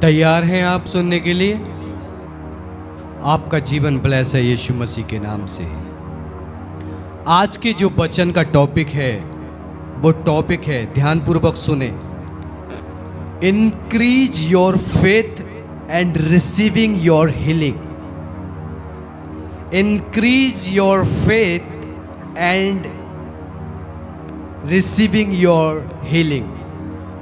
तैयार हैं आप सुनने के लिए? आपका जीवन ब्लेस है यीशु मसीह के नाम से। आज के जो वचन का टॉपिक है वो टॉपिक है, ध्यानपूर्वक सुने, increase your faith and receiving your healing. Increase your faith and receiving your healing.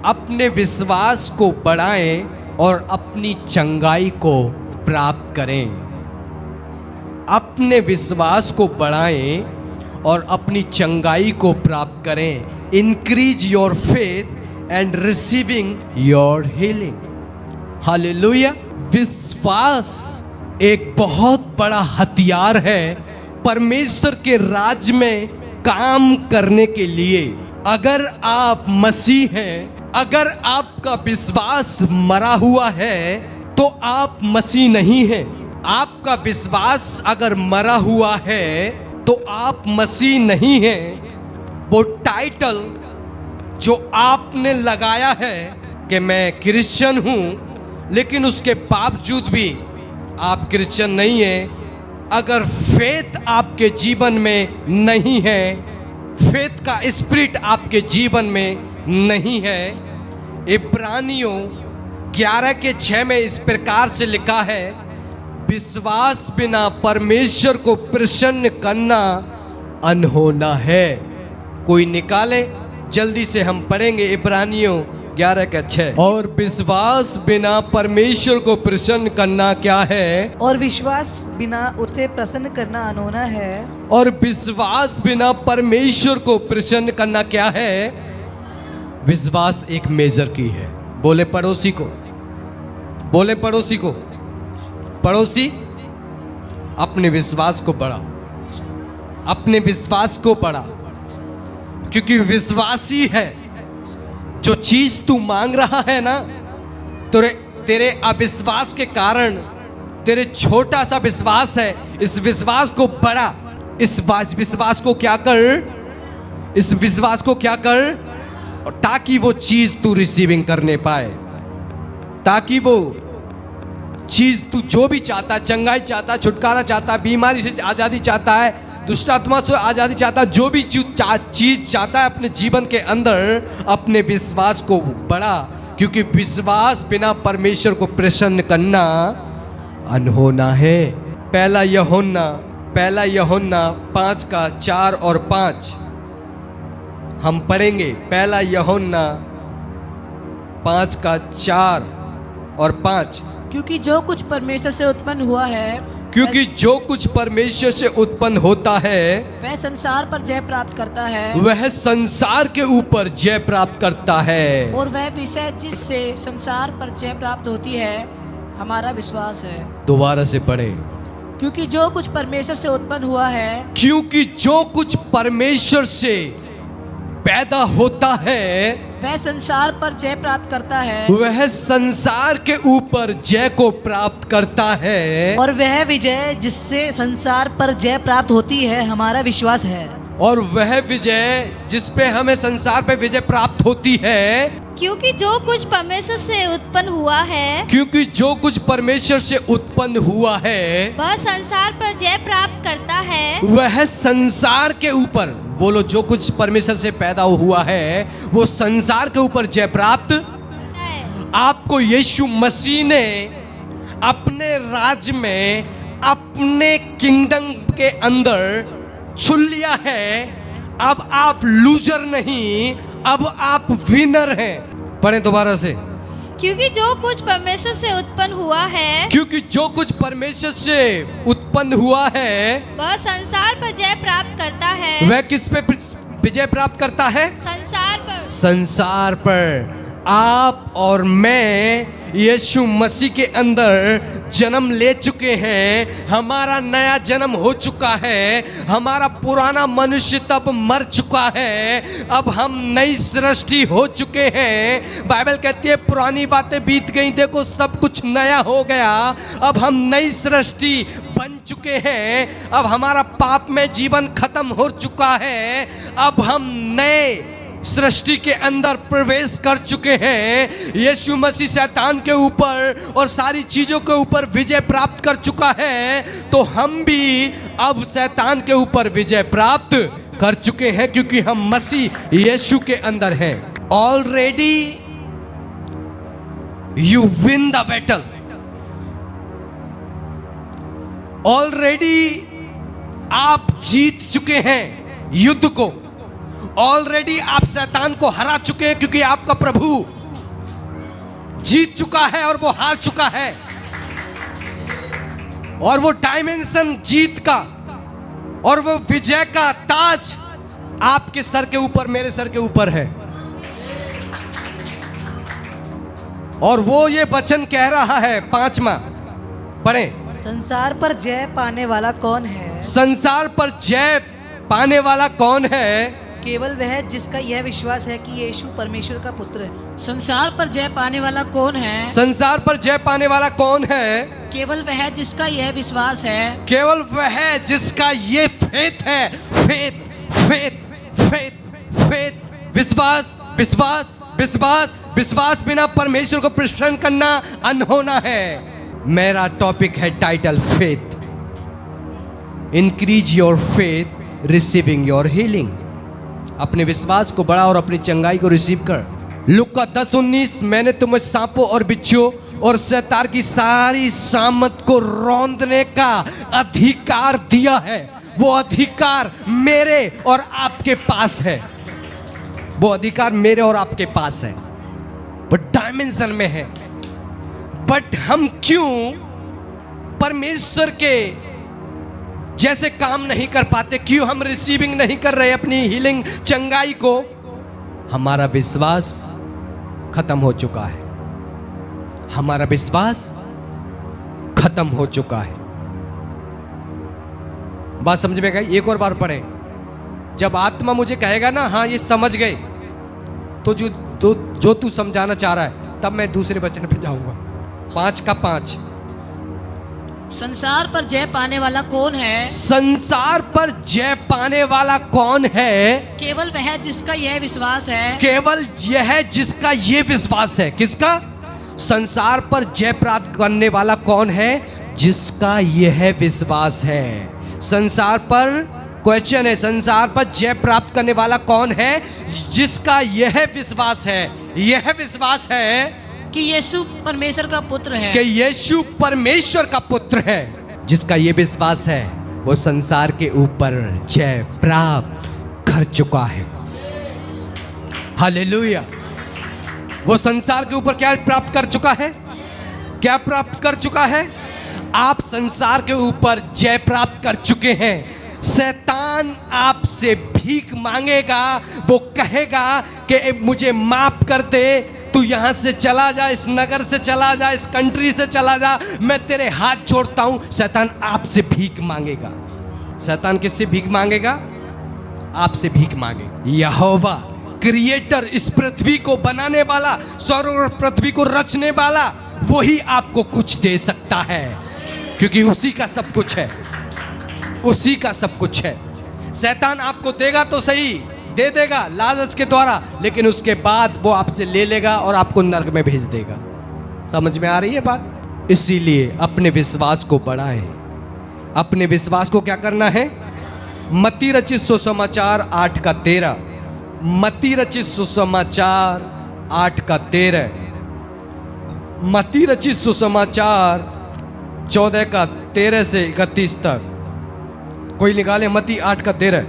अपने विश्वास को बढ़ाएं और अपनी चंगाई को प्राप्त करें। अपने विश्वास को बढ़ाएं और अपनी चंगाई को प्राप्त करें। Increase your faith and receiving your healing. Hallelujah. विश्वास एक बहुत बड़ा हथियार है परमेश्वर के राज्य में काम करने के लिए। अगर आप मसीह हैं, अगर आपका विश्वास मरा हुआ है तो आप मसीह नहीं हैं। आपका विश्वास अगर मरा हुआ है तो आप मसीह नहीं हैं। वो टाइटल जो आपने लगाया है कि मैं क्रिश्चियन हूं, लेकिन उसके बावजूद भी आप क्रिश्चियन नहीं हैं। अगर फेथ आपके जीवन में नहीं है, फेथ का स्पिरिट आपके जीवन में नहीं है। इब्रानियों 11:6 में इस प्रकार से लिखा है, विश्वास बिना परमेश्वर को प्रसन्न करना अनहोना है। कोई निकाले, जल्दी से हम पढ़ेंगे इब्रानियों 11:6। और विश्वास बिना परमेश्वर को प्रसन्न करना क्या है? और विश्वास बिना उसे प्रसन्न करना अनहोना है। और विश्वास बिना परमेश्वर को प्रसन्न करना क्या है? विश्वास एक मेजर की है। बोले पड़ोसी को, बोले पड़ोसी को, पड़ोसी अपने विश्वास को बढ़ा, अपने विश्वास को बढ़ा, क्योंकि विश्वासी है। जो चीज तू मांग रहा है ना, तेरे अविश्वास के कारण, तेरे छोटा सा विश्वास है, इस विश्वास को बढ़ा। इस विश्वास को क्या कर, इस विश्वास को क्या कर, और ताकि वो चीज तू रिसीविंग करने पाए, ताकि वो चीज तू जो भी चाहता, चंगाई चाहता, छुटकारा चाहता, बीमारी से आजादी चाहता है, दुष्ट आत्मा से आजादी चाहता, जो भी चीज चाहता है अपने जीवन के अंदर, अपने विश्वास को बढ़ा। क्योंकि विश्वास बिना परमेश्वर को प्रसन्न करना अनहोना है। पहला यूहन्ना 5:4 और 5 हम पढ़ेंगे। पहला यूहन्ना 5:4 और 5। क्योंकि जो कुछ परमेश्वर से उत्पन्न हुआ है, क्योंकि जो कुछ परमेश्वर से उत्पन्न होता है वह संसार पर जय प्राप्त करता है, वह संसार के ऊपर जय प्राप्त करता है। और वह विषय जिससे संसार पर जय प्राप्त होती है हमारा विश्वास है। दोबारा से पढ़े। क्योंकि जो कुछ परमेश्वर से उत्पन्न हुआ है, क्योंकि जो कुछ परमेश्वर से पैदा होता है वह संसार पर जय प्राप्त करता है, वह संसार के ऊपर जय को प्राप्त करता है। और वह विजय जिससे संसार पर जय प्राप्त होती है हमारा विश्वास है। और वह विजय जिस पे हमें संसार पे विजय प्राप्त होती है, क्योंकि जो कुछ परमेश्वर से उत्पन्न हुआ है, क्योंकि जो कुछ परमेश्वर से उत्पन्न हुआ है वह संसार पर जय प्राप्त करता है। वह संसार के ऊपर, बोलो, जो कुछ परमेश्वर से पैदा हुआ है वो संसार के ऊपर जय प्राप्त करता है। आपको यीशु मसीह ने अपने राज्य में, अपने किंगडम के अंदर चुन लिया है। अब आप लूजर नहीं, अब आप विनर हैं। पढ़ें दोबारा से। क्योंकि जो कुछ परमेश्वर से उत्पन्न हुआ है, क्योंकि जो कुछ परमेश्वर से उत्पन्न हुआ है वह संसार पर जय प्राप्त करता है। वह किस पे विजय प्राप्त करता है? संसार पर। संसार पर। आप और मैं यीशु मसीह के अंदर जन्म ले चुके हैं। हमारा नया जन्म हो चुका है। हमारा पुराना मनुष्य तब मर चुका है। अब हम नई सृष्टि हो चुके हैं। बाइबल कहती है पुरानी बातें बीत गई, देखो सब कुछ नया हो गया। अब हम नई सृष्टि बन चुके हैं। अब हमारा पाप में जीवन खत्म हो चुका है। अब हम नए सृष्टि के अंदर प्रवेश कर चुके हैं। यीशु मसीह शैतान के ऊपर और सारी चीजों के ऊपर विजय प्राप्त कर चुका है, तो हम भी अब शैतान के ऊपर विजय प्राप्त कर चुके हैं, क्योंकि हम मसीह यीशु के अंदर हैं। Already you win the battle. Already आप जीत चुके हैं युद्ध को। ऑलरेडी आप शैतान को हरा चुके हैं, क्योंकि आपका प्रभु जीत चुका है और वो हार चुका है। और वो डायमेंशन जीत का और वो विजय का ताज आपके सर के ऊपर, मेरे सर के ऊपर है। और वो ये वचन कह रहा है, 5वां पढ़ें। संसार पर जय पाने वाला कौन है? संसार पर जय पाने वाला कौन है? केवल वह जिसका यह विश्वास है कि यीशु परमेश्वर का पुत्र है। संसार पर जय पाने वाला कौन है? संसार पर जय पाने वाला कौन है? केवल वह जिसका यह विश्वास है। केवल वह जिसका ये फेथ है। फेथ, फेथ, फेथ, फेथ, विश्वास, विश्वास, विश्वास, विश्वास बिना परमेश्वर को प्रसन्न करना अनहोना है। मेरा टॉपिक है title faith. Increase your faith, receiving your healing. अपने विश्वास को बढ़ा और अपनी चंगाई को रिसीव कर। लूका 10:19, मैंने तुम्हें सांपों और बिच्छुओं और शैतान की सारी सामत को रौंदने का अधिकार दिया है। वो अधिकार मेरे और आपके पास है। वो अधिकार मेरे और आपके पास है, वो डायमेंशन में है। बट हम क्यों परमेश्वर के जैसे काम नहीं कर पाते? क्यों हम रिसीविंग नहीं कर रहे अपनी हीलिंग, चंगाई को? हमारा विश्वास खत्म हो चुका है। हमारा विश्वास खत्म हो चुका है। बात समझ में गई? एक और बार पढ़ें। जब आत्मा मुझे कहेगा ना, हाँ ये समझ गए, तो जो तू समझाना चाह रहा है, तब मैं दूसरे वचन पे जाऊंगा। 5:5। संसार पर जय पाने वाला कौन है? संसार पर जय पाने वाला कौन है? केवल वह जिसका यह विश्वास है। केवल यह जिसका ये विश्वास है। किसका? संसार पर जय प्राप्त करने वाला कौन है? जिसका यह विश्वास है। संसार पर, क्वेश्चन है, संसार पर जय प्राप्त करने वाला कौन है? जिसका यह विश्वास है। यह विश्वास है कि यीशु परमेश्वर का पुत्र है। कि यीशु परमेश्वर का पुत्र है। जिसका ये विश्वास है, वो संसार के ऊपर जय प्राप्त कर चुका है। हालेलुया। वो संसार के ऊपर क्या प्राप्त कर चुका है? क्या प्राप्त कर चुका है? आप संसार के ऊपर जय प्राप्त कर चुके हैं। शैतान आपसे भीख मांगेगा, वो कहेगा कि मुझे माफ कर दे, तू यहाँ से चला जा, इस नगर से चला जा, इस कंट्री से चला जा, मैं तेरे हाथ जोड़ता हूँ। शैतान आपसे भीख मांगेगा। शैतान किससे भीख मांगेगा? आपसे भीख मांगेगा। यहोवा क्रिएटर, इस पृथ्वी को बनाने वाला, स्वर्ग और पृथ्वी को रचने वाला, वही आपको कुछ दे सकता है, क्योंकि उसी का सब कुछ है। उसी का सब कुछ है। शैतान आपको देगा तो सही, दे देगा लालच के द्वारा, लेकिन उसके बाद वो आपसे ले लेगा और आपको नरक में भेज देगा। समझ में आ रही है बात? इसीलिए अपने विश्वास को बढ़ाएं। अपने विश्वास को क्या करना है? मत्ती रचित सुसमाचार 8:13। मत्ती रचित सुसमाचार 8:13। मत्ती रचित सुसमाचार 14:13 से 31 तक। कोई निकाले मत्ती 8:13।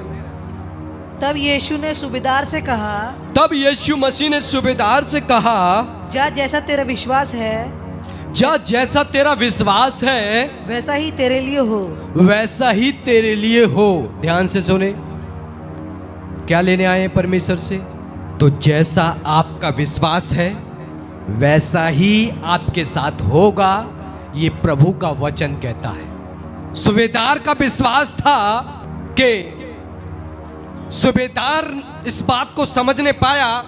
तब यीशु ने सूबेदार से कहा, तब यीशु मसीह ने सूबेदार से कहा, जा जैसा तेरा विश्वास है, जा जैसा तेरा विश्वास है, वैसा ही तेरे लिए हो। वैसा ही तेरे लिए हो। ध्यान से सुने, क्या लेने आए हैं परमेश्वर से? तो जैसा आपका विश्वास है, वैसा ही आपके साथ होगा, ये प्रभु का वचन कहता है। सूबेदार का विश्वास था कि सूबेदार इस बात को समझने पाया।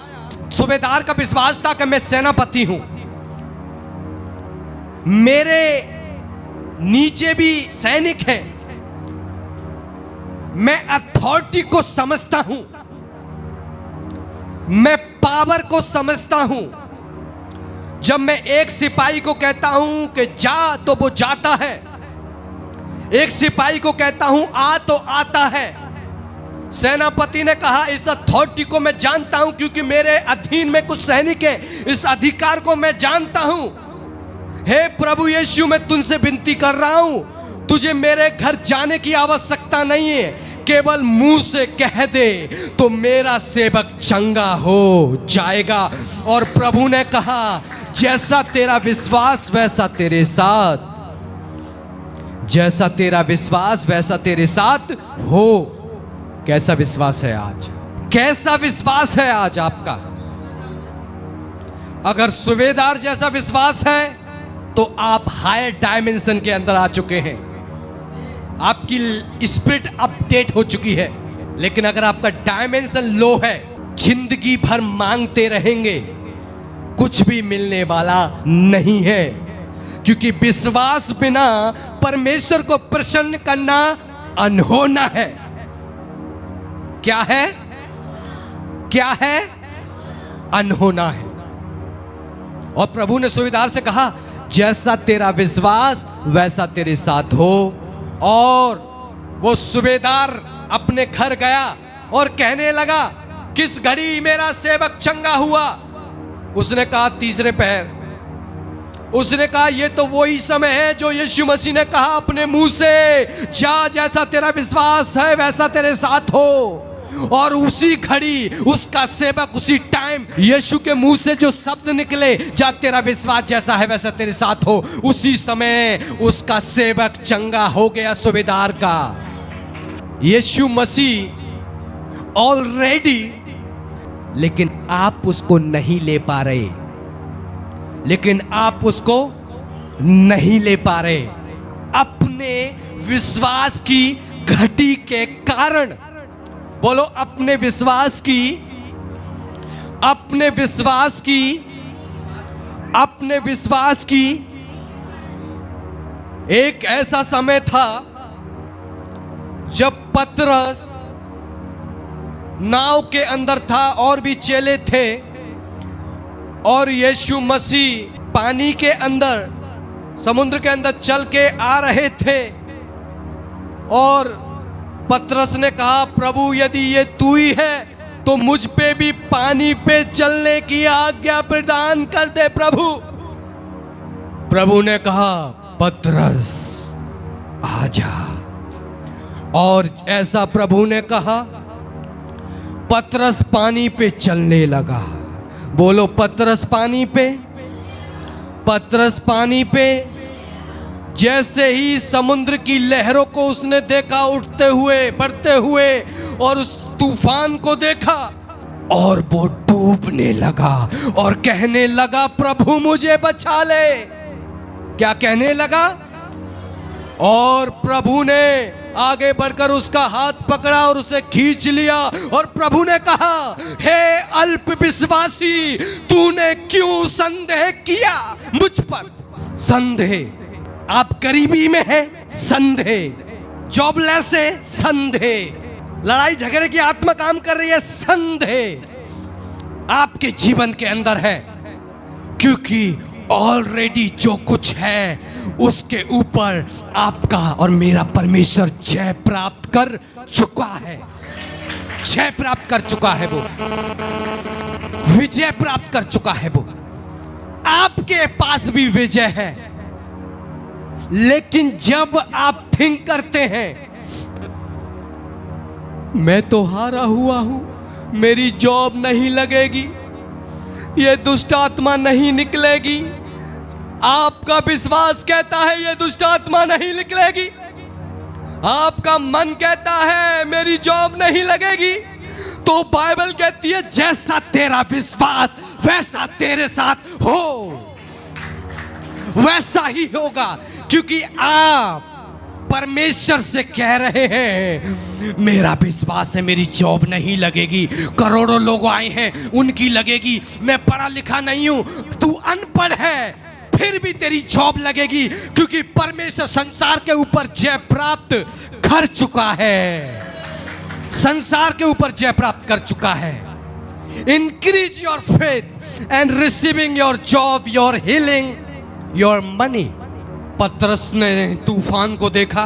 सूबेदार का विश्वास था कि मैं सेनापति हूं, मेरे नीचे भी सैनिक हैं, मैं अथॉरिटी को समझता हूं। मैं पावर को समझता हूं। जब मैं एक सिपाही को कहता हूं कि जा तो वो जाता है, एक सिपाही को कहता हूं आ तो आता है। सेनापति ने कहा इस अथॉरिटी को मैं जानता हूं क्योंकि मेरे अधीन में कुछ सैनिक हैं, इस अधिकार को मैं जानता हूं। हे प्रभु यीशु, मैं तुमसे विनती कर रहा हूं, तुझे मेरे घर जाने की आवश्यकता नहीं है, केवल मुंह से कह दे तो मेरा सेवक चंगा हो जाएगा। और प्रभु ने कहा जैसा तेरा विश्वास वैसा तेरे साथ, जैसा तेरा विश्वास वैसा तेरे साथ हो। कैसा विश्वास है आज? कैसा विश्वास है आज आपका? अगर सूबेदार जैसा विश्वास है तो आप हायर डायमेंशन के अंदर आ चुके हैं, आपकी स्पिरिट अपडेट हो चुकी है। लेकिन अगर आपका डायमेंशन लो है, जिंदगी भर मांगते रहेंगे, कुछ भी मिलने वाला नहीं है, क्योंकि विश्वास बिना परमेश्वर को प्रसन्न करना अनहोना है। क्या है? क्या है? अनहोना है। और प्रभु ने सूबेदार से कहा जैसा तेरा विश्वास वैसा तेरे साथ हो। और वो सूबेदार अपने घर गया और कहने लगा किस घड़ी मेरा सेवक चंगा हुआ? उसने कहा तीसरे पहर। उसने कहा ये तो वही समय है जो यीशु मसीह ने कहा अपने मुंह से, जा जैसा तेरा विश्वास है वैसा तेरे साथ हो। और उसी घड़ी उसका सेवक, उसी टाइम यीशु के मुंह से जो शब्द निकले, जा तेरा विश्वास जैसा है वैसा तेरे साथ हो, उसी समय उसका सेवक चंगा हो गया सूबेदार का। यीशु मसीह ऑलरेडी, लेकिन आप उसको नहीं ले पा रहे, लेकिन आप उसको नहीं ले पा रहे अपने विश्वास की घटी के कारण। बोलो अपने विश्वास की, अपने विश्वास की, अपने विश्वास की। एक ऐसा समय था जब पतरस नाव के अंदर था और भी चेले थे, और यीशु मसीह पानी के अंदर, समुद्र के अंदर चल के आ रहे थे। और पतरस ने कहा प्रभु यदि ये तू ही है तो मुझ पे भी पानी पे चलने की आज्ञा प्रदान कर दे प्रभु। प्रभु ने कहा पतरस आजा। और ऐसा प्रभु ने कहा पतरस पानी पे चलने लगा। बोलो पतरस पानी पे, पतरस पानी पे। जैसे ही समुद्र की लहरों को उसने देखा उठते हुए, बढ़ते हुए, और उस तूफान को देखा, और वो डूबने लगा और कहने लगा प्रभु मुझे बचा ले। क्या कहने लगा? और प्रभु ने आगे बढ़कर उसका हाथ पकड़ा और उसे खींच लिया। और प्रभु ने कहा हे अल्प विश्वासी, तूने क्यों संदेह किया मुझ पर? संदेह। आप गरीबी में है, संदेह। जॉबलेस है, संदेह। लड़ाई झगड़े की आत्मा काम कर रही है, संदेह आपके जीवन के अंदर है, क्योंकि ऑलरेडी जो कुछ है उसके ऊपर आपका और मेरा परमेश्वर जय प्राप्त कर चुका है। जय प्राप्त कर चुका है, वो विजय प्राप्त कर चुका है। वो आपके पास भी विजय है। लेकिन जब आप थिंक करते हैं मैं तो हारा हुआ हूं, मेरी जॉब नहीं लगेगी, ये दुष्ट आत्मा नहीं निकलेगी, आपका विश्वास कहता है ये दुष्ट आत्मा नहीं निकलेगी, आपका मन कहता है मेरी जॉब नहीं लगेगी, तो बाइबल कहती है जैसा तेरा विश्वास वैसा तेरे साथ हो, वैसा ही होगा। क्योंकि आप परमेश्वर से कह रहे हैं मेरा विश्वास है मेरी जॉब नहीं लगेगी, करोड़ों लोग आए हैं उनकी लगेगी, मैं पढ़ा लिखा नहीं हूं, तू अनपढ़ है फिर भी तेरी जॉब लगेगी, क्योंकि परमेश्वर संसार के ऊपर जय प्राप्त कर चुका है, संसार के ऊपर जय प्राप्त कर चुका है। increase your faith and receiving your job, your healing, your money. पतरस ने तूफान को देखा,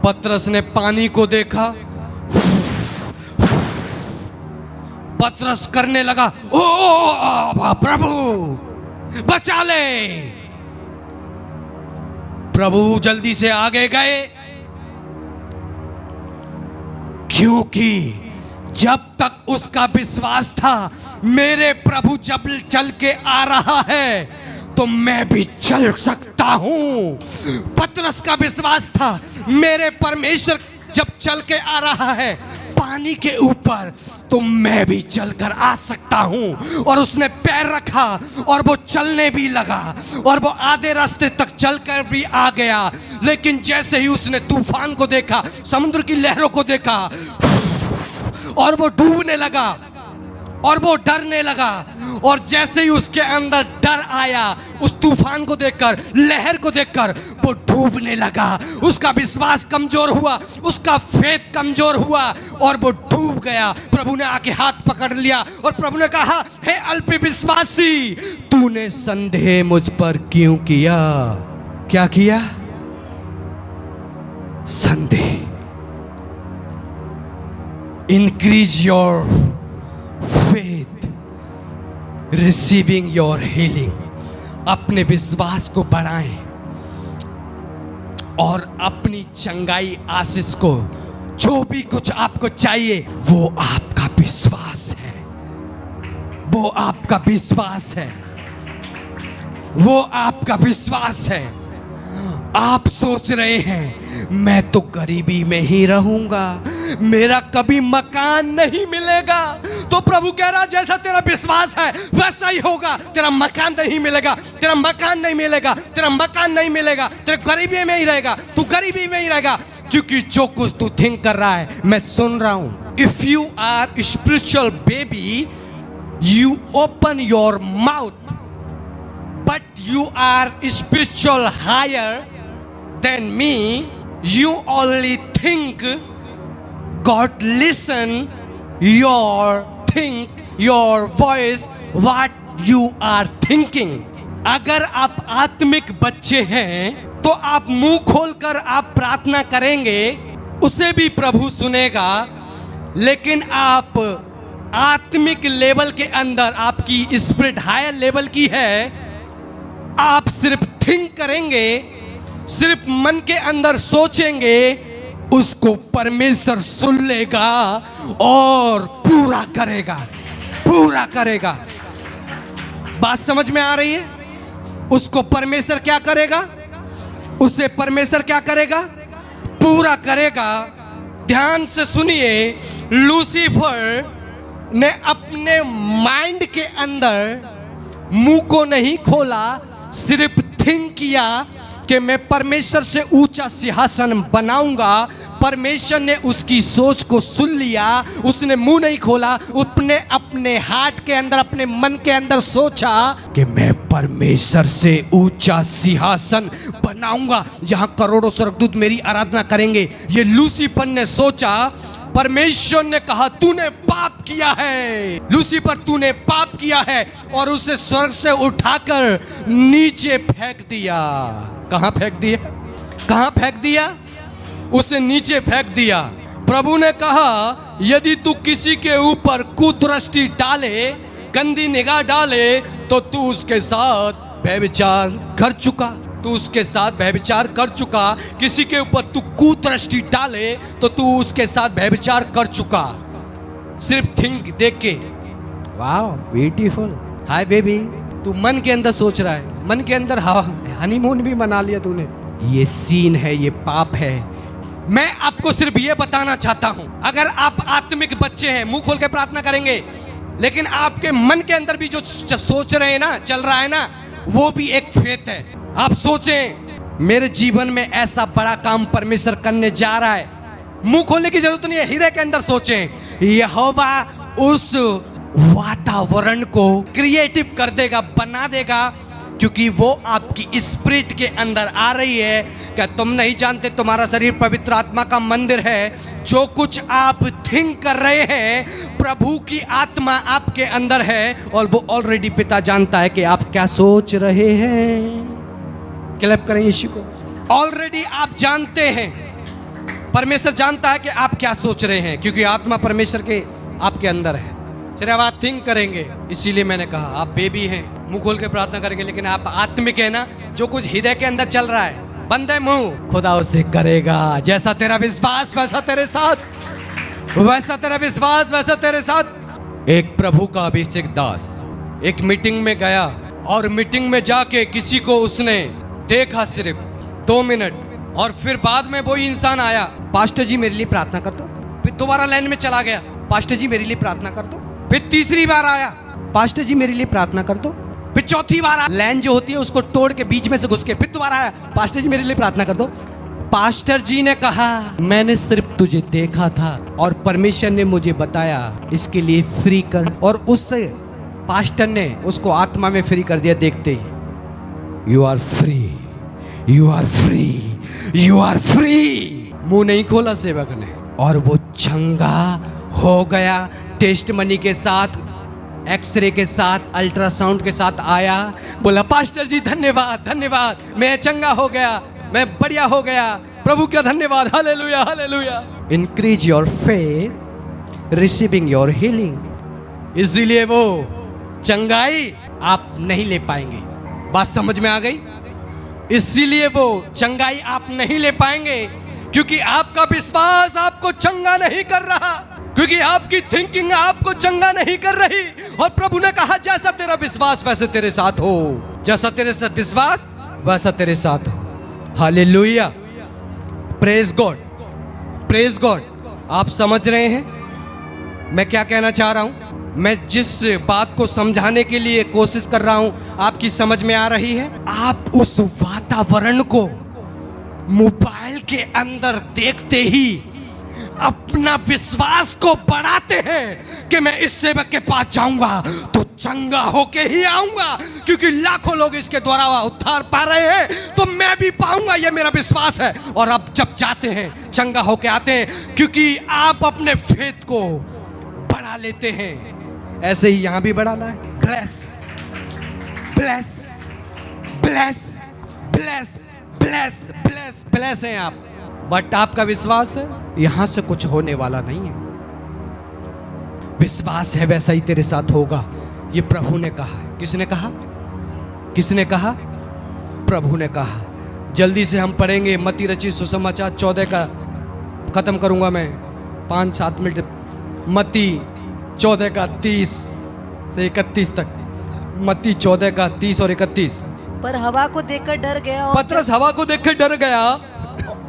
पतरस ने पानी को देखा, पतरस करने लगा, ओ प्रभु बचा ले। प्रभु जल्दी से आगे गए, क्योंकि जब तक उसका विश्वास था मेरे प्रभु जब चल के आ रहा है तो मैं भी चल सकता हूं। पतरस का विश्वास था मेरे परमेश्वर जब चल के आ रहा है पानी के ऊपर तो मैं भी चलकर आ सकता हूं। और उसने पैर रखा और वो चलने भी लगा और वो आधे रास्ते तक चलकर भी आ गया। लेकिन जैसे ही उसने तूफान को देखा, समुद्र की लहरों को देखा और वो डूबने लगा और वो डरने लगा, और जैसे ही उसके अंदर डर आया उस तूफान को देखकर, लहर को देखकर, वो डूबने लगा। उसका विश्वास कमजोर हुआ, उसका फेथ कमजोर हुआ और वो डूब गया। प्रभु ने आके हाथ पकड़ लिया और प्रभु ने कहा, हे अल्प विश्वासी, तूने संदेह मुझ पर क्यों किया? क्या किया? संदेह। Increase your faith, receiving your healing. अपने विश्वास को बढ़ाएं और अपनी चंगाई आशीष को, जो भी कुछ आपको चाहिए वो आपका विश्वास है, वो आपका विश्वास है, वो आपका विश्वास है। आप सोच रहे हैं मैं तो गरीबी में ही रहूंगा, मेरा कभी मकान नहीं मिलेगा। तो प्रभु कह रहा जैसा तेरा विश्वास है वैसा ही होगा। तेरा मकान नहीं मिलेगा, तेरा मकान नहीं मिलेगा, तेरा मकान नहीं मिलेगा, तेरा गरीबी में ही रहेगा, तू गरीबी में ही रहेगा, क्योंकि जो कुछ तू थिंक कर रहा है मैं सुन रहा हूं। If you are spiritual baby, you open your mouth, but you are spiritual higher than me, you only think God listen your think your voice what you are thinking. अगर आप आत्मिक बच्चे हैं तो आप मुंह खोलकर आप प्रार्थना करेंगे, उसे भी प्रभु सुनेगा। लेकिन आप आत्मिक लेवल के अंदर, आपकी स्पिरिट हायर लेवल की है, आप सिर्फ थिंक करेंगे, सिर्फ मन के अंदर सोचेंगे, उसको परमेश्वर सुन लेगा और पूरा करेगा, पूरा करेगा। बात समझ में आ रही है? उसको परमेश्वर क्या करेगा? उसे परमेश्वर क्या करेगा? पूरा करेगा। ध्यान से सुनिए, लूसीफर ने अपने माइंड के अंदर मुंह को नहीं खोला, सिर्फ थिंक किया कि मैं परमेश्वर से ऊंचा सिंहासन बनाऊंगा। परमेश्वर ने उसकी सोच को सुन लिया, उसने मुंह नहीं खोला, उसने अपने हार्ट के अंदर, अपने मन के अंदर सोचा कि मैं परमेश्वर से ऊंचा सिंहासन बनाऊंगा, जहां करोड़ों स्वर्गदूत मेरी आराधना करेंगे। ये लूसीफर ने सोचा। परमेश्वर ने कहा तूने पाप किया है, लूसीफर तूने पाप किया है, और उसे स्वर्ग से उठाकर नीचे फेंक दिया। कहां फेंक दिया? कहां फेंक दिया? उसे नीचे फेंक दिया। प्रभु ने कहा यदि तू किसी के ऊपर कुदृष्टि डाले, गंदी निगाह डाले, तो तू उसके साथ व्यभिचार कर चुका, तू उसके साथ व्यभिचार कर चुका। किसी के ऊपर तू कुदृष्टि डाले तो तू उसके साथ व्यभिचार कर चुका। सिर्फ थिंक देख के, वाह ब्यूटीफुल, हाय बेबी, तू मन के अंदर सोच रहा है, मन के अंदर हनीमून भी मना लिया तूने। ये सीन है, ये पाप है। मैं आपको सिर्फ ये बताना चाहता हूं, अगर आप आत्मिक बच्चे हैं, मुंह खोल के प्रार्थना करेंगे, लेकिन आपके मन के अंदर भी जो सोच रहे हैं ना, चल रहा है ना, वो भी एक फेथ है। आप सोचें मेरे जीवन में ऐसा बड़ा काम परमेश्वर करने जा रहा है, मुंह खोलने की जरूरत नहीं है, हृदय के अंदर सोचें। यहोवा उस वातावरण को क्रिएटिव कर देगा, बना देगा, क्योंकि वो आपकी स्पिरिट के अंदर आ रही है। क्या तुम नहीं जानते तुम्हारा शरीर पवित्र आत्मा का मंदिर है? जो कुछ आप थिंक कर रहे हैं, प्रभु की आत्मा आपके अंदर है और वो ऑलरेडी पिता जानता है कि आप क्या सोच रहे हैं। क्लैप करें यीशु को। ऑलरेडी आप जानते हैं, परमेश्वर जानता है कि आप क्या सोच रहे हैं, क्योंकि आत्मा परमेश्वर के आपके अंदर है। सिर्फ आप थिंक करेंगे। इसीलिए मैंने कहा आप बेबी हैं, मुंह खोल के प्रार्थना करेंगे, लेकिन आप आत्मिक है ना। जो कुछ हृदय के अंदर चल रहा है, बंद है मुंह, खुदा उसे करेगा। जैसा तेरा विश्वास वैसा तेरे साथ, वैसा तेरा विश्वास वैसा तेरे साथ। एक प्रभु का अभिषेक दास एक मीटिंग में गया और मीटिंग में जाके किसी को उसने देखा सिर्फ 2 मिनट, और फिर बाद में वही इंसान आया, पास्टर जी मेरे लिए प्रार्थना कर दो। फिर दोबारा लाइन में चला गया, पास्टर जी मेरे लिए प्रार्थना कर दो। फिर तीसरी बार आया, पास्टर जी मेरे लिए प्रार्थना कर दो। फिर चौथी बार आया, लाइन जो होती है उसको तोड़ के बीच में से घुस के फिर दोबारा आया, पास्टर जी मेरे लिए प्रार्थना कर दो। पास्टर जी ने कहा मैंने सिर्फ तुझे देखा था और परमेश्वर ने मुझे बताया इसके लिए फ्री कर, और उससे पास्टर ने उसको आत्मा में फ्री कर दिया। देखते ही you are free, you are free, you are free. मुंह नहीं खोला सेवक ने और वो चंगा हो गया। टेस्ट मनी के साथ, एक्सरे के साथ, अल्ट्रासाउंड के साथ आया, बोला पास्टर जी धन्यवाद धन्यवाद, मैं चंगा हो गया, मैं बढ़िया हो गया, प्रभु का धन्यवाद, hallelujah hallelujah. Increase your faith, receiving your healing. इसीलिए वो चंगाई आप नहीं ले पाएंगे। बात समझ में आ गई? इसीलिए वो चंगाई आप नहीं ले पाएंगे, क्योंकि आपका विश्वास आपको चंगा नहीं कर रहा, क्योंकि आपकी थिंकिंग आपको चंगा नहीं कर रही। और प्रभु ने कहा जैसा तेरा विश्वास वैसे तेरे साथ हो, जैसा तेरे साथ विश्वास वैसा तेरे साथ हो। Hallelujah, praise God, praise God. आप समझ रहे हैं मैं क्या कहना चाह रहा हूं? मैं जिस बात को समझाने के लिए कोशिश कर रहा हूं, आपकी समझ में आ रही है? आप उस वातावरण को मोबाइल के अंदर देखते ही अपना विश्वास को बढ़ाते हैं कि मैं इस सेवक के पास जाऊंगा तो चंगा होके ही आऊंगा, क्योंकि लाखों लोग इसके द्वारा उद्धार पा रहे हैं, तो मैं भी पाऊंगा, ये मेरा विश्वास है। और अब जब जाते हैं चंगा होके आते हैं, क्योंकि आप अपने फेथ को बढ़ा लेते हैं। ऐसे ही यहां भी बढ़ाना है। Bless bless bless bless bless bless bless हैं आप, बट आपका विश्वास है यहां से कुछ होने वाला नहीं है। विश्वास है वैसा ही तेरे साथ होगा, ये प्रभु ने कहा। किसने कहा? किसने कहा? प्रभु ने कहा। जल्दी से हम पढ़ेंगे मत्ती रचित सुसमाचार 14 का, खत्म करूंगा मैं 5-7 मिनट। मत्ती 14 का 30 से 31 तक। मत्ती 14 का 30 और 31। पर हवा को देखकर डर गया और पतरस हवा को देखकर डर गया,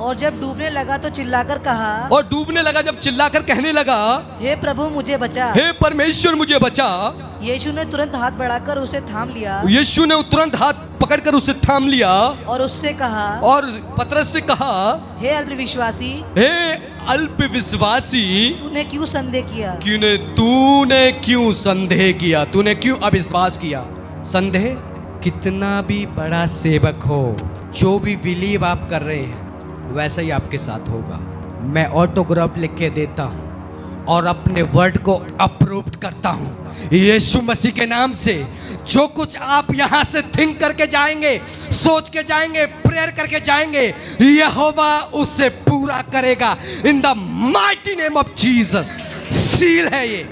और जब डूबने लगा तो चिल्लाकर कहा, और डूबने लगा जब चिल्लाकर कहने लगा हे प्रभु मुझे बचा, हे परमेश्वर मुझे बचा। यीशु ने तुरंत हाथ बढ़ाकर उसे थाम लिया, यीशु ने तुरंत हाथ पकड़कर उसे थाम लिया और उससे कहा, और पतरस से कहा, हे अल्पविश्वासी, हे अल्पविश्वासी, तूने क्यों संदेह किया? तूने क्यों संदेह किया? तूने क्यों अविश्वास किया? संदेह? कितना भी बड़ा सेवक हो, जो भी बिलीव आप कर रहे हैं वैसा ही आपके साथ होगा। मैं ऑटोग्राफ लिख के देता हूं और अपने वर्ड को अप्रूव करता हूं यीशु मसीह के नाम से। जो कुछ आप यहां से थिंक करके जाएंगे, सोच के जाएंगे, प्रेयर करके जाएंगे, यहोवा उसे पूरा करेगा in the mighty name of Jesus. Seal है ये,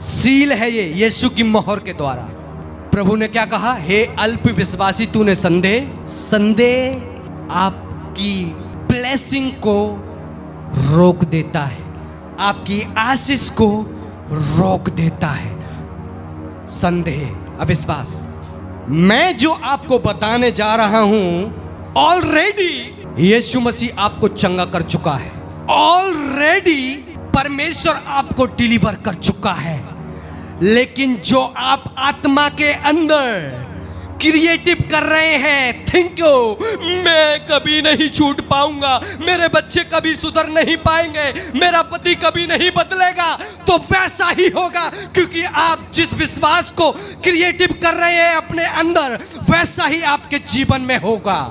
सील है ये यीशु की मोहर के द्वारा। प्रभु ने क्या कहा? हे अल्प विश्वासी, तूने संदेह आपकी ब्लेसिंग को रोक देता है, आपकी आशीष को रोक देता है। संदेह, अविश्वास। मैं जो आपको बताने जा रहा हूं, ऑलरेडी यीशु मसीह आपको चंगा कर चुका है, ऑलरेडी परमेश्वर आपको डिलीवर कर चुका है। लेकिन जो आप आत्मा के अंदर क्रिएटिव कर रहे हैं, थिंको मैं कभी नहीं छूट पाऊंगा, मेरे बच्चे कभी सुधर नहीं पाएंगे, मेरा पति कभी नहीं बदलेगा, तो वैसा ही होगा, क्योंकि आप जिस विश्वास को क्रिएटिव कर रहे हैं अपने अंदर, वैसा ही आपके जीवन में होगा,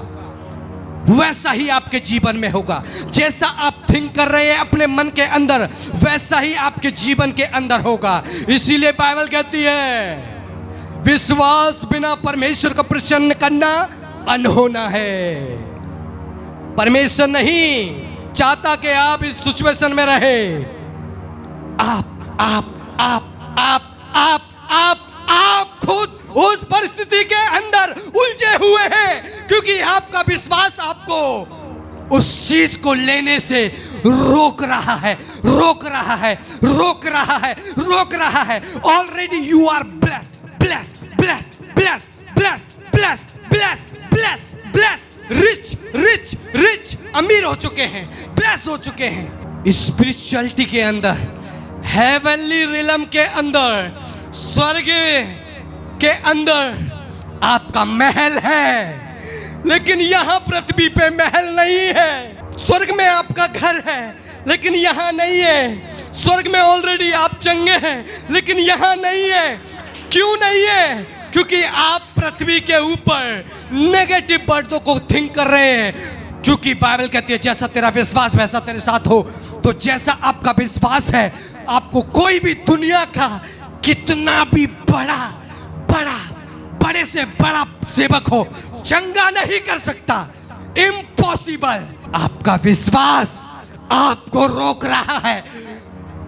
वैसा ही आपके जीवन में होगा। जैसा आप थिंक कर रहे हैं अपने मन के अंदर, वैसा ही आपके जीवन के अंदर होगा। इसीलिए बाइबल कहती है विश्वास बिना परमेश्वर को प्रसन्न करना अनहोना है। परमेश्वर नहीं चाहता कि आप इस सिचुएशन में रहे। आप खुद उस परिस्थिति के अंदर उलझे हुए हैं, क्योंकि आपका विश्वास आपको उस चीज को लेने से रोक रहा है, रोक रहा है, रोक रहा है, रोक रहा है। Already you are blessed, blessed, blessed, blessed, blessed, blessed, blessed, blessed, blessed, rich, rich, rich, अमीर हो चुके हैं, ब्लेस्ड हो चुके हैं। स्पिरिचुअलिटी के अंदर, हेवनली रिलम के अंदर, स्वर्ग के अंदर आपका महल है, लेकिन यहां पृथ्वी पे महल नहीं है। स्वर्ग में आपका घर है, लेकिन यहां नहीं है। स्वर्ग में ऑलरेडी आप चंगे हैं, लेकिन यहां नहीं है। क्यों नहीं है? क्योंकि आप पृथ्वी के ऊपर नेगेटिव बातों को थिंक कर रहे हैं। क्योंकि बाइबल कहती है जैसा तेरा विश्वास वैसा तेरे साथ हो। तो जैसा आपका विश्वास है, आपको कोई भी दुनिया का कितना भी बड़े से बड़ा सेवक हो, चंगा नहीं कर सकता। इम्पॉसिबल। आपका विश्वास आपको रोक रहा है।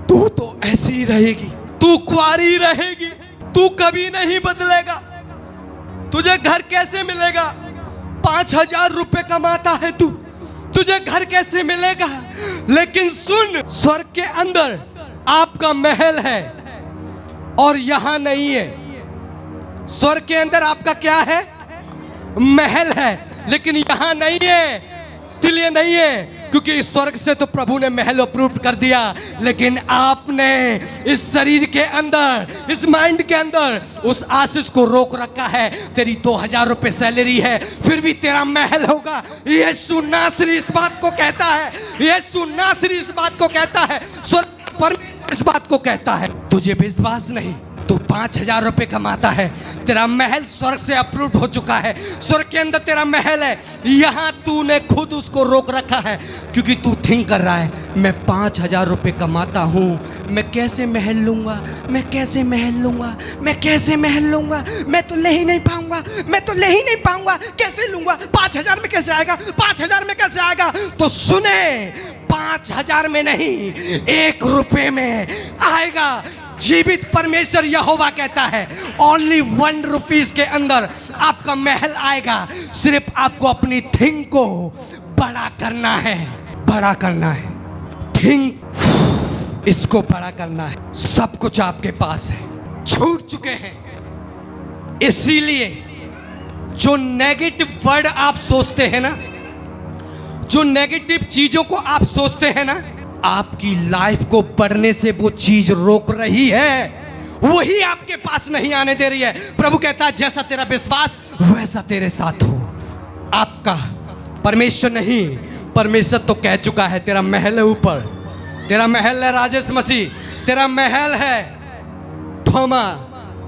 तू तो ऐसी ही रहेगी, तू कुंवारी रहेगी, तू कभी नहीं बदलेगा। तुझे घर कैसे मिलेगा? 5,000 रुपए कमाता है तू, तुझे घर कैसे मिलेगा? लेकिन सुन, स्वर्ग के अंदर आपका महल है और यहां नहीं है। स्वर्ग के अंदर आपका क्या है? महल है, लेकिन यहां नहीं है। इसलिए नहीं है क्योंकि स्वर्ग से तो प्रभु ने महल अप्रूव कर दिया, लेकिन आपने इस शरीर के अंदर, इस माइंड के अंदर उस आशीष को रोक रखा है। तेरी 2,000 रुपए सैलरी है, फिर भी तेरा महल होगा। यीशु नासरी इस बात को कहता है, यीशु नासरी इस बात को कहता है, स्वर्ग पर इस बात को कहता है। तुझे विश्वास नहीं, तू 5,000 रुपए कमाता है, तेरा महल स्वर्ग से अप्रूव हो चुका है। स्वर्ग के अंदर तेरा महल है, यहां तूने खुद उसको रोक रखा है, क्योंकि तू थिंक कर रहा है मैं 5,000 रुपए कमाता हूं, मैं कैसे महल लूंगा, मैं कैसे महल लूंगा, मैं कैसे महल लूंगा, मैं तो ले ही नहीं पाऊंगा, मैं तो ले ही नहीं पाऊंगा, कैसे लूंगा? 5,000 में कैसे आएगा? 5,000 में कैसे आएगा? तो सुने, 5,000 में नहीं, 1 रुपए में आएगा। जीवित परमेश्वर यहोवा कहता है ओनली 1 रुपीज के अंदर आपका महल आएगा। सिर्फ आपको अपनी थिंक को बड़ा करना है, बड़ा करना है। थिंक, इसको बड़ा करना है। सब कुछ आपके पास है, छूट चुके हैं। इसीलिए जो नेगेटिव वर्ड आप सोचते हैं ना, जो नेगेटिव चीजों को आप सोचते हैं ना, आपकी लाइफ को बढ़ने से वो चीज रोक रही है, वही आपके पास नहीं आने दे रही है। प्रभु कहता है जैसा तेरा विश्वास वैसा तेरे साथ हो। आपका परमेश्वर नहीं, परमेश्वर तो कह चुका है तेरा महल है ऊपर, तेरा महल है राजेश मसीह, तेरा महल है थोमा,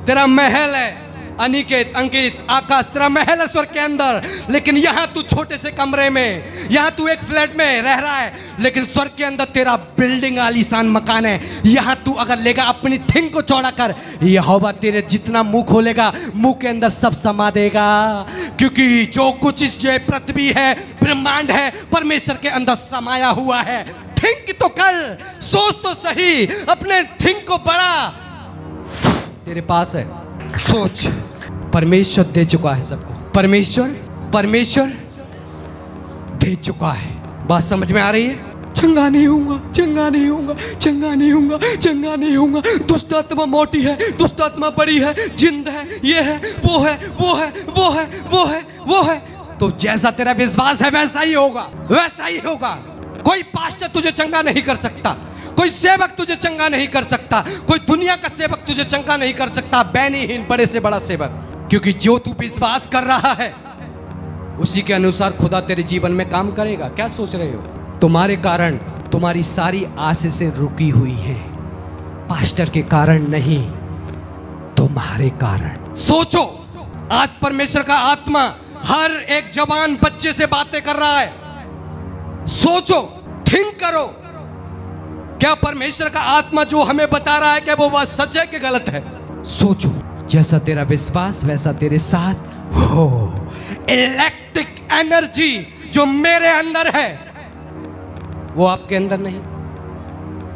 तेरा महल है अनिकेत, अंकित, आकाश, तेरा महल है स्वर्ग के अंदर। लेकिन यहाँ तू छोटे से कमरे में, यहाँ तू एक फ्लैट में रह रहा है, लेकिन स्वर्ग के अंदर तेरा बिल्डिंग आलीशान मकान है। यहाँ तू अगर लेगा अपनी थिंक को चौड़ा कर, यहोवा तेरे जितना मुंह खोलेगा, मुंह के अंदर सब समा देगा। क्योंकि जो कुछ इस जो पृथ्वी है, ब्रह्मांड है, परमेश्वर के अंदर समाया हुआ है। थिंक तो कर, सोच तो सही, अपने थिंक को बड़ा तेरे पास है। सोच, परमेश्वर दे चुका है सबको, परमेश्वर दे चुका है। बात समझ में आ रही है? चंगा नहीं होऊंगा, चंगा नहीं होऊंगा, चंगा नहीं होऊंगा, चंगा नहीं होऊंगा। दुष्ट आत्मा मोटी है, दुष्ट आत्मा बड़ी है, जिंद है, ये है, वो है, वो है, वो है, वो है, वो है। तो जैसा तेरा विश्वास है वैसा ही होगा, वैसा ही होगा। कोई पास्टर तुझे चंगा नहीं कर सकता, कोई सेवक तुझे चंगा नहीं कर सकता, कोई दुनिया का सेवक तुझे चंगा नहीं कर सकता, बैनीहीन बड़े से बड़ा सेवक। क्योंकि जो तू विश्वास कर रहा है उसी के अनुसार खुदा तेरे जीवन में काम करेगा। क्या सोच रहे हो? तुम्हारे कारण तुम्हारी सारी आशीषें रुकी हुई हैं, पास्टर के कारण नहीं, तुम्हारे कारण। सोचो, आज परमेश्वर का आत्मा हर एक जवान बच्चे से बातें कर रहा है। सोचो, थिंक करो, क्या परमेश्वर का आत्मा जो हमें बता रहा है क्या वो बात सच है कि गलत है? सोचो, जैसा तेरा विश्वास वैसा तेरे साथ हो। इलेक्ट्रिक एनर्जी जो मेरे अंदर है वो आपके अंदर नहीं,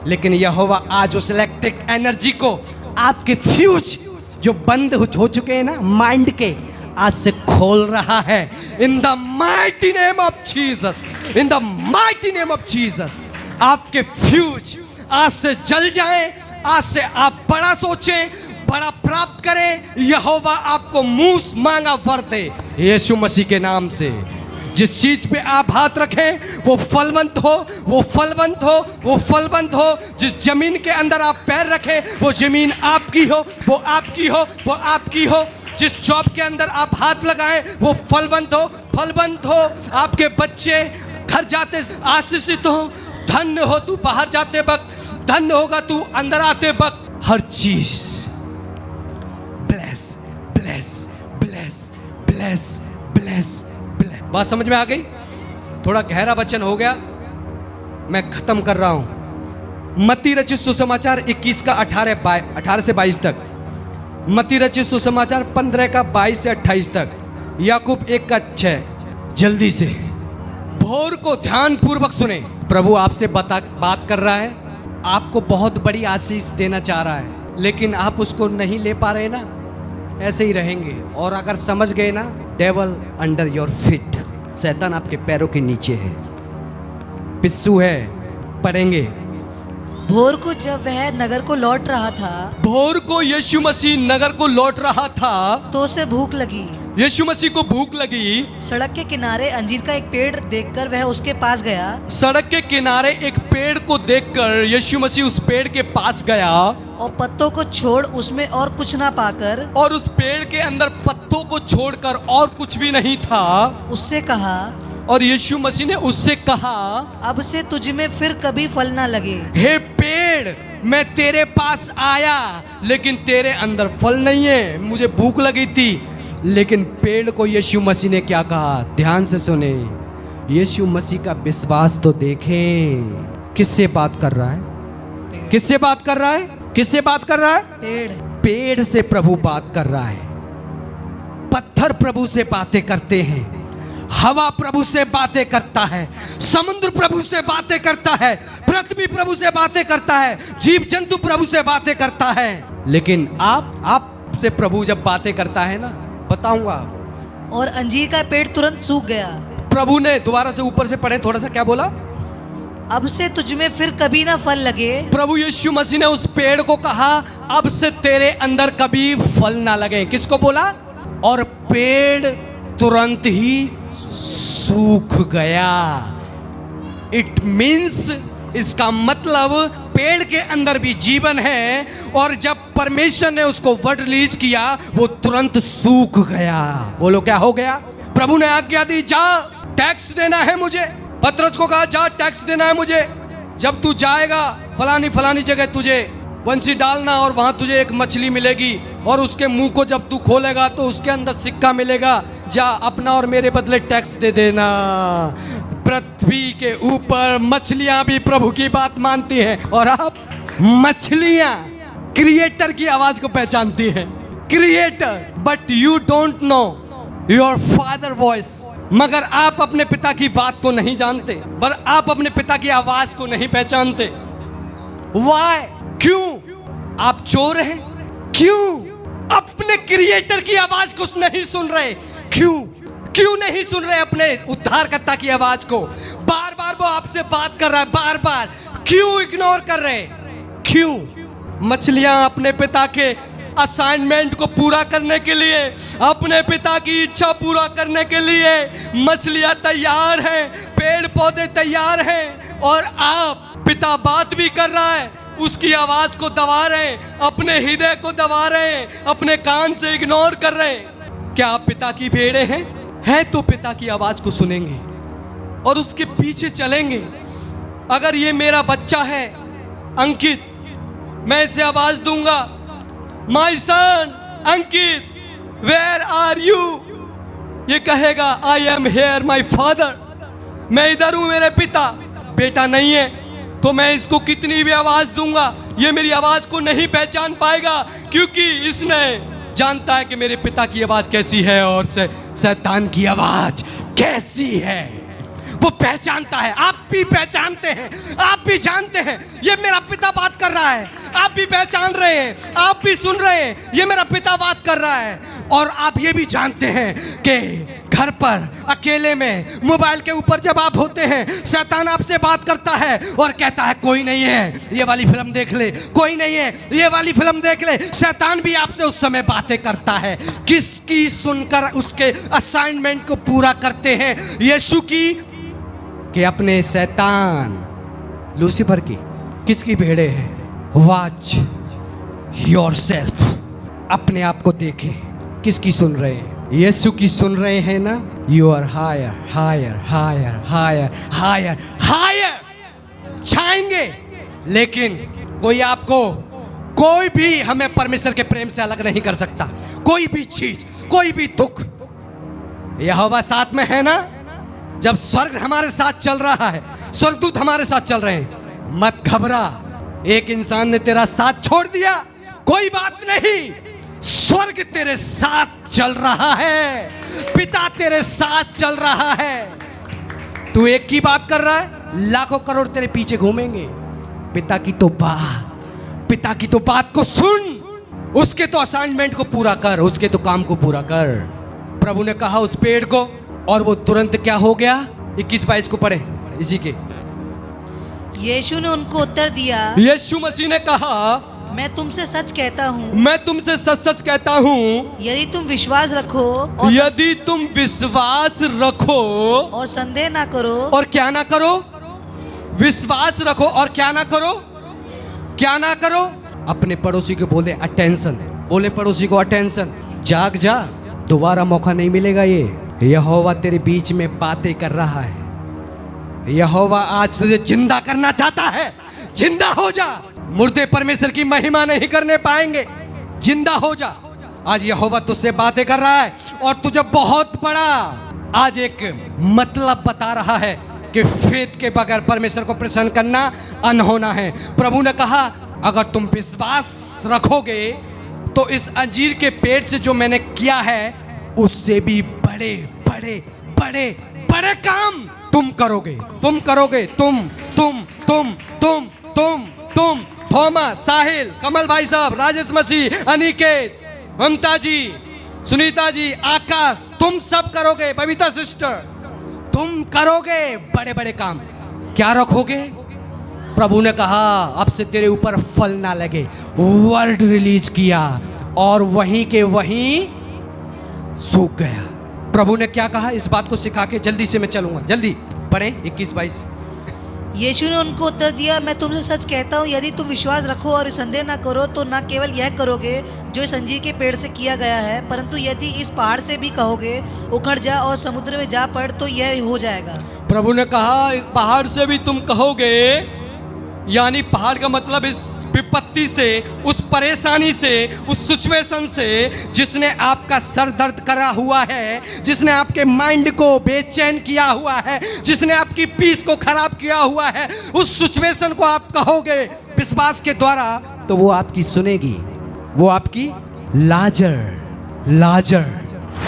लेकिन यहोवा आज उस इलेक्ट्रिक एनर्जी को आपके फ्यूज जो बंद हो चुके हैं ना माइंड के, आज से खोल रहा है। In the mighty name of Jesus, in the mighty name of Jesus. आपके फ्यूज आज से जल जाएं, आज से आप बड़ा सोचें, बड़ा प्राप्त करें। यहोवा आपको मुंह मांगा वर दे यीशु मसीह के नाम से। जिस चीज पे आप हाथ रखें वो फलवंत हो, वो फलवंत हो, वो फलवंत हो। जिस जमीन के अंदर आप पैर रखें वो जमीन आपकी हो, वो आपकी हो, वो आपकी हो। जिस जॉब के अंदर आप हाथ लगाएं वो फलवंत हो, फलवंत हो। आपके बच्चे घर जाते आशीषित हो। धन्य हो तू बाहर जाते वक्त, धन्य होगा तू अंदर आते वक्त। हर चीज bless bless bless bless bless bless. बात समझ में आ गई? थोड़ा गहरा वचन हो गया, मैं खत्म कर रहा हूं। मत्ती रचित सुसमाचार 21 का 18 से 22 तक, मत्ती रचित सुसमाचार 15 का 22 से 28 तक, याकूब 1 का 6। जल्दी से भोर को ध्यान पूर्वक सुने। प्रभु आपसे बात कर रहा है, आपको बहुत बड़ी आशीष देना चाह रहा है, लेकिन आप उसको नहीं ले पा रहे ना, ऐसे ही रहेंगे। और अगर समझ गए ना, डेवल अंडर योर फीट, शैतान आपके पैरों के नीचे है, पिस्सू है। पढ़ेंगे। भोर को जब वह नगर को लौट रहा था, भोर को यीशु मसीह नगर को लौट रहा था तो उसे भूख लगी। यीशु मसीह को भूख लगी। सड़क के किनारे अंजीर का एक पेड़ देखकर वह उसके पास गया। सड़क के किनारे एक पेड़ को देखकर यीशु मसीह उस पेड़ के पास गया, और पत्तों को छोड़ उसमें और कुछ ना पाकर, और उस पेड़ के अंदर पत्तों को छोड़कर और कुछ भी नहीं था, उससे कहा, और यीशु मसीह ने उससे कहा, अब से तुझ में फिर कभी फल ना लगे। हे पेड़, मैं तेरे पास आया लेकिन तेरे अंदर फल नहीं है। मुझे भूख लगी थी, लेकिन पेड़ को यीशु मसीह ने क्या कहा? ध्यान से सुने, यीशु मसीह का विश्वास तो देखें। किससे बात कर रहा है? किससे बात कर रहा है? किससे बात कर रहा है? पेड़। पेड़ से प्रभु बात कर रहा है। पत्थर प्रभु से बातें करते हैं, हवा प्रभु से बातें करता है, समुद्र प्रभु से बातें करता है, पृथ्वी प्रभु से बातें करता है, जीव जंतु प्रभु से बातें करता है। लेकिन आप से प्रभु जब बातें करता है ना, बताऊंगा। और अंजीर का पेड़ तुरंत सूख गया। प्रभु ने दोबारा से ऊपर से पढ़े थोड़ा सा, क्या बोला? अब से तुझ में फिर कभी ना फल लगे। प्रभु यीशु मसीह ने उस पेड़ को कहा, अब से तेरे अंदर कभी फल ना लगे। किसको बोला? और पेड़ तुरंत ही सूख गया। इट मीन्स, इसका मतलब पेड़ के अंदर भी जीवन है, और जब परमेश्वर ने उसको वर्ड रिलीज किया वो तुरंत सूख गया। बोलो क्या हो गया? प्रभु ने आज्ञा दी, जा टैक्स देना है मुझे। पतरस को कहा, जा टैक्स देना है मुझे। जब तू जाएगा फलानी फलानी जगह तुझे बंसी डालना, और वहां तुझे एक मछली मिलेगी, और उसके मुंह को जब तू खोलेगा तो उसके अंदर सिक्का मिलेगा। जा अपना और मेरे बदले टैक्स दे देना। पृथ्वी के ऊपर मछलियां भी प्रभु की बात मानती हैं, और आप मछलियां क्रिएटर की आवाज को पहचानती हैं। Creator, but you don't know your father voice. मगर आप अपने पिता की बात को नहीं जानते, पर आप अपने पिता की आवाज को नहीं पहचानते। वाई? क्यों? आप चोर हैं? क्यों अपने क्रिएटर की आवाज को नहीं सुन रहे? क्यों नहीं सुन रहे अपने उद्धारकर्ता की आवाज को? बार बार वो आपसे बात कर रहा है, बार बार क्यों इग्नोर कर रहे? क्यों? मछलियां अपने पिता के असाइनमेंट को पूरा करने के लिए, अपने पिता की इच्छा पूरा करने के लिए मछलियां तैयार हैं, पेड़ पौधे तैयार हैं, और आप, पिता बात भी कर रहा है, उसकी आवाज को दबा रहे हैं, अपने हृदय को दबा रहे हैं, अपने कान से इग्नोर कर रहे हैं। क्या आप पिता की भेड़े हैं? है तो पिता की आवाज को सुनेंगे और उसके पीछे चलेंगे। अगर ये मेरा बच्चा है अंकित, मैं इसे आवाज दूंगा, my son Ankit, where are you? ये कहेगा, I am here my father, मैं इधर हूं मेरे पिता। बेटा नहीं है तो मैं इसको कितनी भी आवाज दूंगा, ये मेरी आवाज को नहीं पहचान पाएगा, क्योंकि इसने जानता है कि मेरे पिता की आवाज कैसी है और शैतान की आवाज कैसी है, वो पहचानता है। आप भी पहचानते हैं, आप भी जानते हैं ये मेरा पिता बात कर रहा है, आप भी पहचान रहे हैं, आप भी सुन रहे हैं ये मेरा पिता बात कर रहा है। और आप ये भी जानते हैं कि घर पर अकेले में मोबाइल के ऊपर जब आप होते हैं, शैतान आपसे बात करता है और कहता है कोई नहीं है, ये वाली फिल्म देख ले, कोई नहीं है, ये वाली फिल्म देख ले। शैतान भी आपसे उस समय बातें करता है। किसकी सुनकर उसके असाइनमेंट को पूरा करते हैं? यीशु की कि अपने शैतान लूसीफर की? किसकी भेड़े हैं? वॉच योरसेल्फ, अपने आप को देखें। किसकी सुन रहे हैं? यीशु की सुन रहे हैं ना? You are higher higher higher higher higher higher छाएंगे। लेकिन कोई आपको, कोई भी हमें परमेश्वर के प्रेम से अलग नहीं कर सकता। कोई भी चीज, कोई भी दुख, यहोवा साथ में है ना? जब स्वर्ग हमारे साथ चल रहा है, स्वर्गदूत हमारे साथ चल रहे हैं, मत घबरा। एक इंसान ने तेरा साथ छोड़ दिया, कोई बात नहीं, स्वर्ग तेरे साथ चल रहा है, पिता तेरे साथ चल रहा है। तू एक की बात कर रहा है, लाखों करोड़ तेरे पीछे घूमेंगे। पिता की तो बात को सुन, उसके तो असाइनमेंट को पूरा कर, उसके तो काम को पूरा कर। प्रभु ने कहा उस पेड़ को, और वो तुरंत क्या हो गया? 21-22 को पढ़े इसी के। यीशु ने उनको उत्तर दिया, यीशु मसीह ने कहा, मैं तुमसे सच कहता हूँ, मैं तुमसे सच सच कहता हूँ, यदि तुम विश्वास रखो और संदेह ना करो, और क्या ना करो? विश्वास रखो और क्या ना करो? क्या ना करो? अपने पड़ोसी को बोले अटेंशन, बोले पड़ोसी को अटेंशन, जाग जा, दोबारा मौका नहीं मिलेगा। ये यहोवा तेरे बीच में बातें कर रहा है। यहोवा आज तुझे जिंदा करना चाहता है। जिंदा हो जा। मुर्दे परमेश्वर की महिमा नहीं करने पाएंगे, जिंदा हो जा। आज यहोवा तुझसे बातें कर रहा है और तुझे बहुत बड़ा आज एक मतलब बता रहा है कि फेथ के बगैर परमेश्वर को प्रसन्न करना अनहोना है। प्रभु ने कहा अगर तुम विश्वास रखोगे तो इस अंजीर के पेड़ से जो मैंने किया है उससे भी बड़े बड़े बड़े बड़े काम तुम करोगे। तुम थोमा, साहिल, कमल भाई साहब, राजेश मसीह, अनिकेत, ममता जी, सुनीता जी, आकाश, तुम सब करोगे। बबीता सिस्टर, तुम करोगे बड़े बड़े काम। क्या रखोगे? प्रभु ने कहा अब से तेरे ऊपर फल ना लगे। वर्ड रिलीज किया और वहीं के वहीं सूख गया। प्रभु ने क्या कहा इस बात को सिखा के जल्दी से मैं चलूंगा, जल्दी पढ़े 21-22। यीशु ने उनको उत्तर दिया, मैं तुमसे सच कहता हूँ, यदि तुम विश्वास रखो और संदेह ना करो तो न केवल यह करोगे जो इस अंजीर के पेड़ से किया गया है, परंतु यदि इस पहाड़ से भी कहोगे उखड़ जा और समुद्र में जा पड़ तो यह हो जाएगा। प्रभु ने कहा इस पहाड़ से भी तुम कहोगे, यानी पहाड़ का मतलब इस विपत्ति से, उस परेशानी से, उस सिचुएशन से जिसने आपका सर दर्द करा हुआ है, जिसने आपके माइंड को बेचैन किया हुआ है, जिसने आपकी पीस को खराब किया हुआ है, उस सिचुएशन को आप कहोगे विश्वास के द्वारा तो वो आपकी सुनेगी। वो आपकी लाजर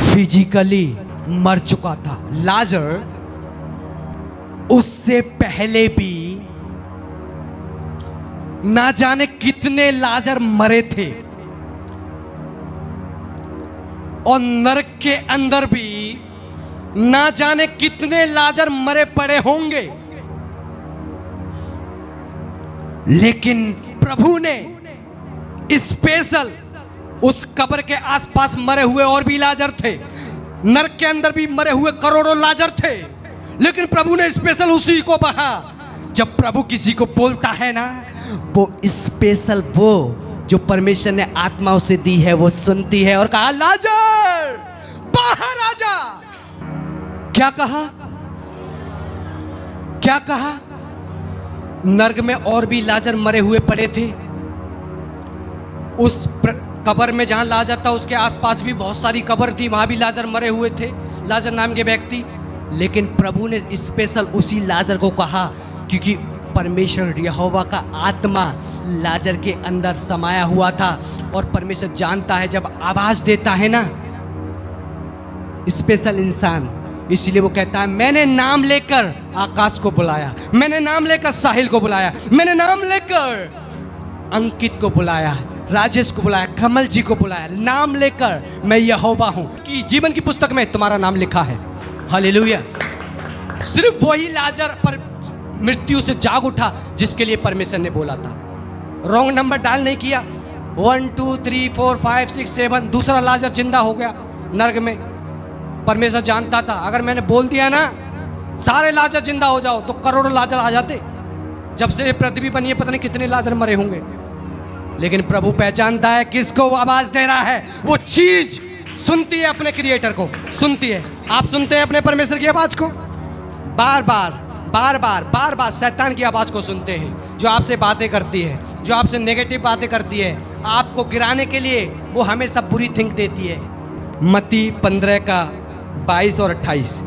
फिजिकली मर चुका था। लाजर उससे पहले भी ना जाने कितने लाजर मरे थे और नरक के अंदर भी ना जाने कितने लाजर मरे पड़े होंगे, लेकिन प्रभु ने स्पेशल उस कब्र के आसपास मरे हुए और भी लाजर थे, नरक के अंदर भी मरे हुए करोड़ों लाजर थे, लेकिन प्रभु ने स्पेशल उसी को बहा। जब प्रभु किसी को बोलता है ना, वो स्पेशल, वो जो परमेश्वर ने आत्मा उसे दी है वो सुनती है और कहा लाजर बाहर आ जा। क्या कहा? क्या कहा? नर्क में और भी लाजर मरे हुए पड़े थे। उस कब्र में जहां लाजर था उसके आसपास भी बहुत सारी कब्र थी, वहां भी लाजर मरे हुए थे, लाजर नाम के व्यक्ति। लेकिन प्रभु ने स्पेशल उसी लाजर को कहा, क्योंकि परमेश्वर यहोवा का आत्मा लाजर के अंदर समाया हुआ था। और परमेश्वर जानता है जब आवाज देता है ना स्पेशल इंसान, इसलिए वो कहता है मैंने नाम लेकर आकाश को बुलाया, मैंने नाम लेकर साहिल को बुलाया, मैंने नाम लेकर अंकित को बुलाया, राजेश को बुलाया, कमल जी को बुलाया, नाम लेकर मैं यहोवा हूं। कि जीवन की पुस्तक में तुम्हारा नाम लिखा है। हालेलुया। सिर्फ वही लाजर पर मृत्यु से जाग उठा जिसके लिए परमेश्वर ने बोला था। रॉन्ग नंबर डायल नहीं किया। 1 2 3 4 5 6 7 दूसरा लाजर जिंदा हो गया नर्क में। परमेश्वर जानता था अगर मैंने बोल दिया ना सारे लाजर जिंदा हो जाओ तो करोड़ों लाजर आ जाते। जब से पृथ्वी बनी है पता नहीं कितने लाजर मरे होंगे। लेकिन प्रभु पहचानता है किसको वो आवाज दे रहा है। वो चीज सुनती है अपने क्रिएटर को, सुनती है। आप सुनते हैं अपने परमेश्वर की आवाज को? बार बार शैतान की आवाज को सुनते हैं जो आपसे बातें करती है, जो आपसे नेगेटिव बातें करती है, आपको गिराने के लिए वो हमेशा बुरी थिंक देती है। मत्ती 15 का 22 और 28,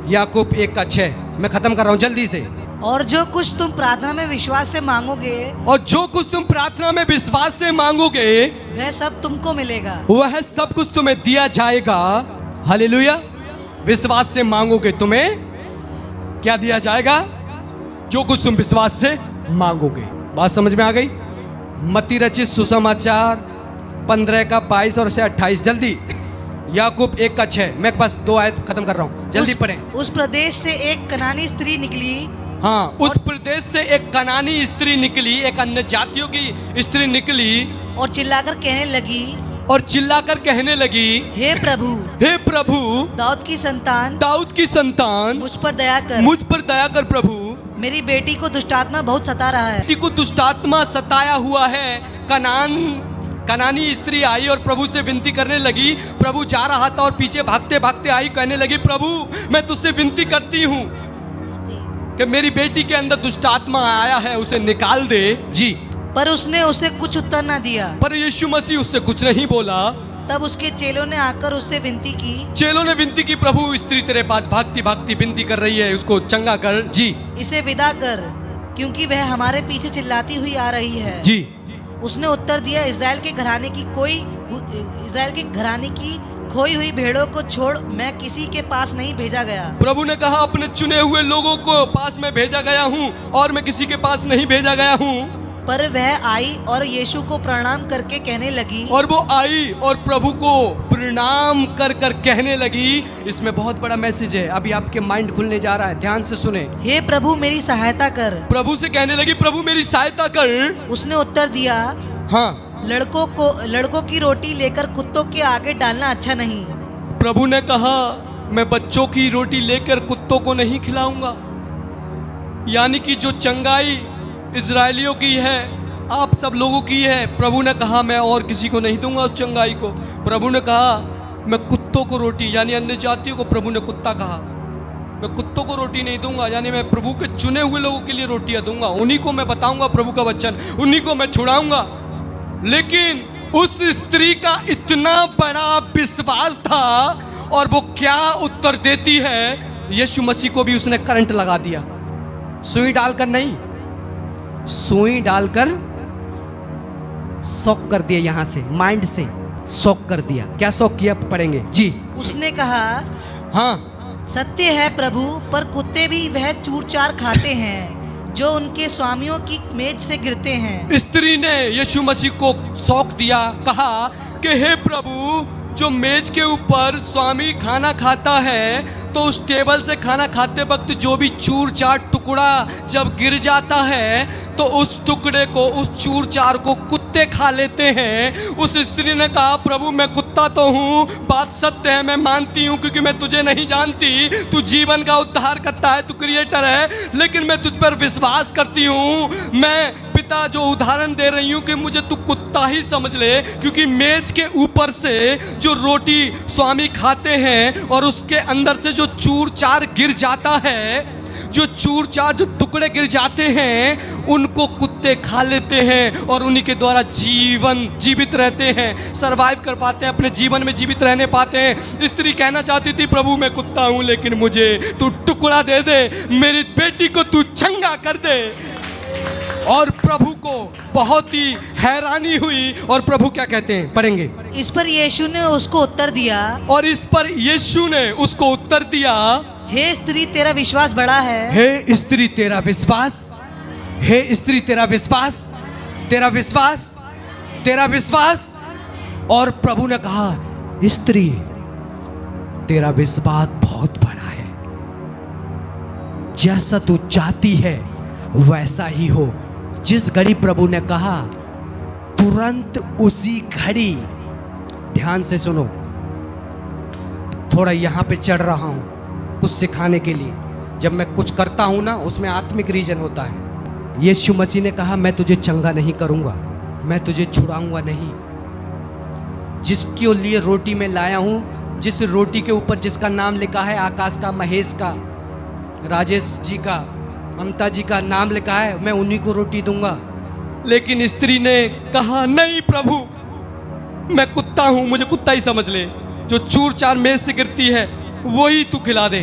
याकूब 1 का 6। मैं खत्म कर रहा हूं जल्दी से। और जो कुछ तुम प्रार्थना में विश्वास से मांगोगे, और जो कुछ तुम प्रार्थना में विश्वास से मांगोगे वह सब तुमको मिलेगा। वह सब कुछ तुम्हें दिया जाएगा। हालेलुया। विश्वास से मांगोगे तुम्हें क्या दिया जाएगा? जो कुछ तुम विश्वास से मांगोगे। बात समझ में आ गई? मत्ती रचित सुसमाचार 15 का 22 और से 28। जल्दी। याकूब 1 का 6। मैं बस 2 आयत खत्म कर रहा हूं, जल्दी पढ़ें। उस प्रदेश से एक कनानी स्त्री निकली। हाँ, उस प्रदेश से एक कनानी स्त्री निकली, एक अन्य जातियों की स्त्री निकली और चिल्लाकर कहने लगी, हे प्रभु, हे प्रभु, दाऊद की संतान, मुझ पर दया कर प्रभु। मेरी बेटी को दुष्टात्मा बहुत सता रहा है। बेटी को दुष्टात्मा सताया हुआ है। कनानी स्त्री आई और प्रभु से विनती करने लगी। प्रभु जा रहा था और पीछे भागते भागते आई, कहने लगी प्रभु मैं तुझसे विनती करती हूँ कि मेरी बेटी के अंदर दुष्टात्मा आया है, उसे निकाल दे। जी। पर उसने उसे कुछ उत्तर ना दिया। पर यीशु मसीह उससे कुछ नहीं बोला। तब उसके चेलों ने आकर उससे विनती की, प्रभु स्त्री तेरे पास भागती भागती विनती कर रही है, उसको चंगा कर। जी। इसे विदा कर, क्योंकि वह हमारे पीछे चिल्लाती हुई आ रही है। जी। उसने उत्तर दिया, इज़राइल के घराने की खोई हुई भेड़ों को छोड़ मैं किसी के पास नहीं भेजा गया। प्रभु ने कहा अपने चुने हुए लोगों को पास में भेजा गया हूँ और मैं किसी के पास नहीं भेजा गया हूँ। पर वह आई और यीशु को प्रणाम करके कहने लगी, और वो आई और प्रभु को प्रणाम कर कर कहने लगी। इसमें बहुत बड़ा मैसेज है, अभी आपके माइंड खुलने जा रहा है, ध्यान से सुने। हे प्रभु मेरी सहायता कर। प्रभु से कहने लगी प्रभु मेरी सहायता कर। उसने उत्तर दिया, हाँ, लड़कों की रोटी लेकर कुत्तों के आगे डालना अच्छा नहीं। प्रभु ने कहा मैं बच्चों की रोटी लेकर कुत्तों को नहीं खिलाऊंगा। यानी कि जो चंगाई इजरायलियों की है, आप सब लोगों की है, प्रभु ने कहा मैं और किसी को नहीं दूंगा उस चंगाई को। प्रभु ने कहा मैं कुत्तों को रोटी, यानी अन्य जातियों को प्रभु ने कुत्ता कहा, मैं कुत्तों को रोटी नहीं दूंगा। यानी मैं प्रभु के चुने हुए लोगों के लिए रोटियां दूंगा, उन्हीं को मैं बताऊंगा प्रभु का वचन, उन्हीं को मैं छुड़ाऊंगा। लेकिन उस स्त्री का इतना बड़ा विश्वास था और वो क्या उत्तर देती है। यीशु मसीह को भी उसने करंट लगा दिया, सुई डालकर नहीं, सुई डालकर शॉक कर दिया, यहां से माइंड से शॉक कर दिया। क्या शॉक किया पढ़ेंगे। जी। उसने कहा, हाँ, सत्य है प्रभु, पर कुत्ते भी वह चूर-चार खाते हैं जो उनके स्वामियों की मेज से गिरते हैं। स्त्री ने यीशु मसीह को शौक दिया, कहा कि हे प्रभु जो मेज के ऊपर स्वामी खाना खाता है तो उस टेबल से खाना खाते वक्त जो भी चूर चार टुकड़ा जब गिर जाता है तो उस टुकड़े को, उस चूर चार को कुत्ते खा लेते हैं। उस स्त्री ने कहा प्रभु मैं कुत्ता तो हूँ, बात सत्य है, मैं मानती हूँ, क्योंकि मैं तुझे नहीं जानती, तू जीवन का उद्धार करता है, तू क्रिएटर है, लेकिन मैं तुझ पर विश्वास करती हूँ। मैं माता जो उदाहरण दे रही हूं कि मुझे तू कुत्ता ही समझ ले, क्योंकि मेज के ऊपर से जो रोटी स्वामी खाते हैं और उसके अंदर से जो चूर चार गिर जाता है, जो चूर चार जो टुकड़े गिर जाते हैं, उनको कुत्ते खा लेते हैं और उन्हीं के द्वारा जीवित रहते हैं, सरवाइव कर पाते हैं, अपने जीवन में जीवित रहने पाते हैं। स्त्री कहना चाहती थी, प्रभु मैं कुत्ता हूं लेकिन मुझे तू टुकड़ा दे दे, मेरी बेटी को तू चंगा कर दे। और प्रभु को बहुत ही हैरानी हुई, और प्रभु क्या कहते हैं, पढ़ेंगे। इस पर यीशु ने उसको उत्तर दिया, और इस पर यीशु ने उसको उत्तर दिया, हे स्त्री तेरा विश्वास बड़ा है। हे स्त्री तेरा विश्वास, हे स्त्री तेरा विश्वास, तेरा विश्वास, तेरा विश्वास। और प्रभु ने कहा, स्त्री तेरा विश्वास बहुत बड़ा है, जैसा तू चाहती है वैसा ही हो। जिस घड़ी प्रभु ने कहा, तुरंत उसी घड़ी, ध्यान से सुनो, थोड़ा यहां पे चढ़ रहा हूं कुछ सिखाने के लिए। जब मैं कुछ करता हूं ना, उसमें आत्मिक रीजन होता है। यीशु मसीह ने कहा, मैं तुझे चंगा नहीं करूंगा, मैं तुझे छुड़ाऊंगा नहीं। जिसके लिए रोटी में लाया हूं, जिस रोटी के ऊपर जिसका नाम लिखा है, आकाश का, महेश का, राजेश जी का, ममता जी का नाम लिखा है, मैं उन्हीं को रोटी दूंगा। लेकिन स्त्री ने कहा, नहीं प्रभु, मैं कुत्ता हूं, मुझे कुत्ता ही समझ ले, जो चूर चार मेज से गिरती है वही तू खिला दे।